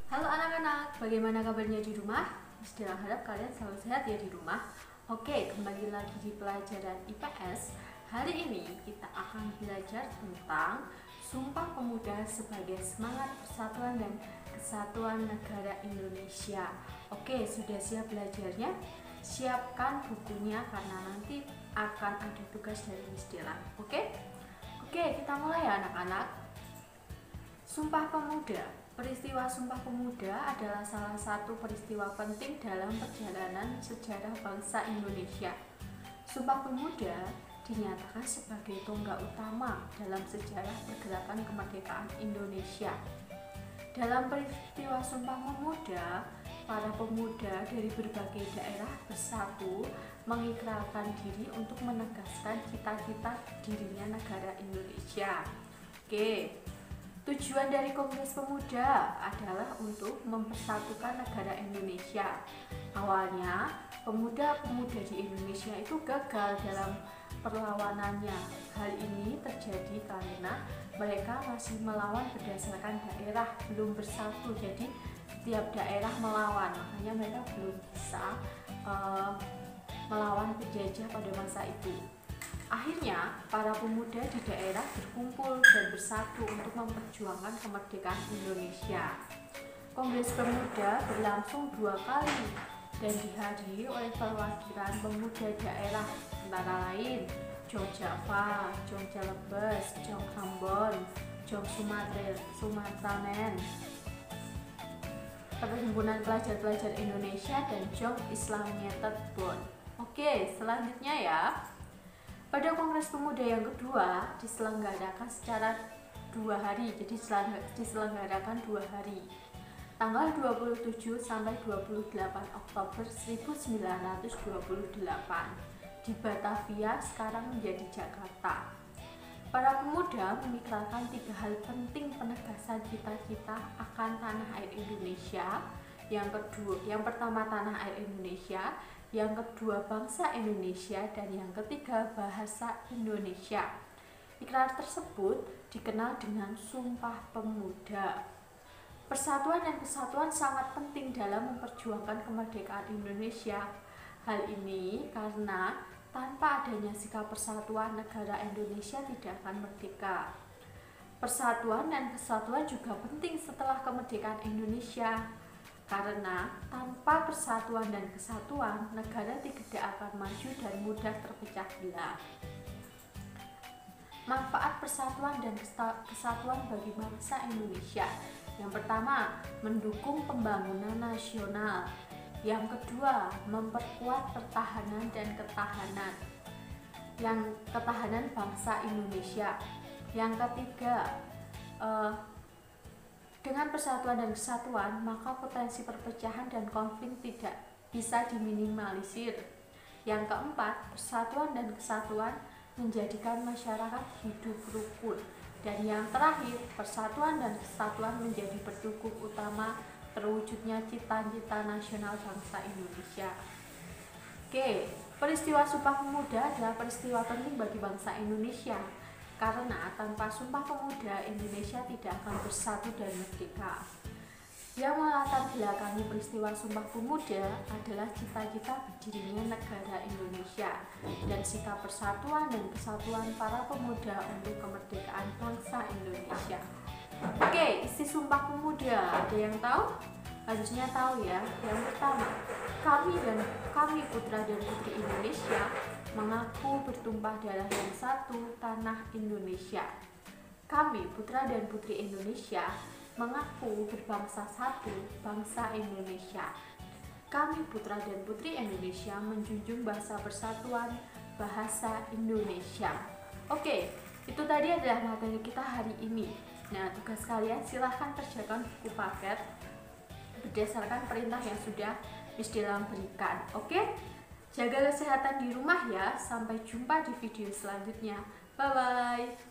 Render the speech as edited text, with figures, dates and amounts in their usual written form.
Halo anak-anak, bagaimana kabarnya di rumah? Bismillah, harap kalian selalu sehat ya di rumah. Oke, kembali lagi di pelajaran IPS. Hari ini kita akan belajar tentang Sumpah Pemuda sebagai semangat persatuan dan kesatuan negara Indonesia. Oke, sudah siap belajarnya? Siapkan bukunya karena nanti akan ada tugas dari Bismillah. Oke, kita mulai ya anak-anak. Sumpah Pemuda. Peristiwa Sumpah Pemuda adalah salah satu peristiwa penting dalam perjalanan sejarah bangsa Indonesia. Sumpah Pemuda dinyatakan sebagai tonggak utama dalam sejarah pergerakan kemerdekaan Indonesia. Dalam peristiwa Sumpah Pemuda, para pemuda dari berbagai daerah bersatu mengikrarkan diri untuk menegaskan cita-cita dirinya negara Indonesia. Tujuan dari Kongres Pemuda adalah untuk mempersatukan negara Indonesia. Awalnya, pemuda-pemuda di Indonesia itu gagal dalam perlawanannya. Hal ini terjadi karena mereka masih melawan berdasarkan daerah, belum bersatu. Jadi, setiap daerah melawan, makanya mereka belum bisa melawan penjajah pada masa itu. Akhirnya, para pemuda di daerah berkumpul dan bersatu untuk memperjuangkan kemerdekaan Indonesia. Kongres Pemuda berlangsung 2 kali dan dihadiri oleh perwakilan pemuda daerah antara lain Jong Java, Jong Celebes, Jong Ambon, Jong Sumatranen, Perhimpunan Pelajar-Pelajar Indonesia, dan Jong Islamiated Bond. Oke, selanjutnya ya. Pada Kongres Pemuda yang kedua diselenggarakan secara 2 hari, jadi diselenggarakan 2 hari, tanggal 27 sampai 28 Oktober 1928 di Batavia, sekarang menjadi Jakarta. Para pemuda mengikrarkan 3 hal penting penegasan cita-cita akan tanah air Indonesia. Yang pertama tanah air Indonesia, yang kedua bangsa Indonesia, dan yang ketiga bahasa Indonesia. Ikrar tersebut dikenal dengan Sumpah Pemuda. Persatuan dan kesatuan sangat penting dalam memperjuangkan kemerdekaan Indonesia. Hal ini karena tanpa adanya sikap persatuan, negara Indonesia tidak akan merdeka. Persatuan dan kesatuan juga penting setelah kemerdekaan Indonesia. Karena tanpa persatuan dan kesatuan, negara tidak akan maju dan mudah terpecah belah. Manfaat persatuan dan kesatuan bagi bangsa Indonesia. Yang pertama, mendukung pembangunan nasional. Yang kedua, memperkuat pertahanan dan ketahanan. Ketahanan bangsa Indonesia. Yang ketiga, dengan persatuan dan kesatuan, maka potensi perpecahan dan konflik tidak bisa diminimalisir. Yang keempat, persatuan dan kesatuan menjadikan masyarakat hidup rukun. Dan yang terakhir, persatuan dan kesatuan menjadi pendukung utama terwujudnya cita-cita nasional bangsa Indonesia. Peristiwa Sumpah Pemuda adalah peristiwa penting bagi bangsa Indonesia. Karena tanpa Sumpah Pemuda, Indonesia tidak akan bersatu dan merdeka. Yang melatar belakangi peristiwa Sumpah Pemuda adalah cita-cita berdirinya negara Indonesia dan sikap persatuan dan kesatuan para pemuda untuk kemerdekaan bangsa Indonesia. Isi Sumpah Pemuda, ada yang tahu? Harusnya tahu ya. Yang pertama, kami putra dan putri Indonesia mengaku bertumpah darah yang satu, tanah Indonesia. Kami putra dan putri Indonesia mengaku berbangsa satu, bangsa Indonesia. Kami putra dan putri Indonesia menjunjung bahasa persatuan, bahasa Indonesia. Itu tadi adalah materi kita hari ini. Nah, tugas kalian silahkan kerjakan buku paket berdasarkan perintah yang sudah Miss Dela berikan. Jaga kesehatan di rumah ya. Sampai jumpa di video selanjutnya. Bye-bye.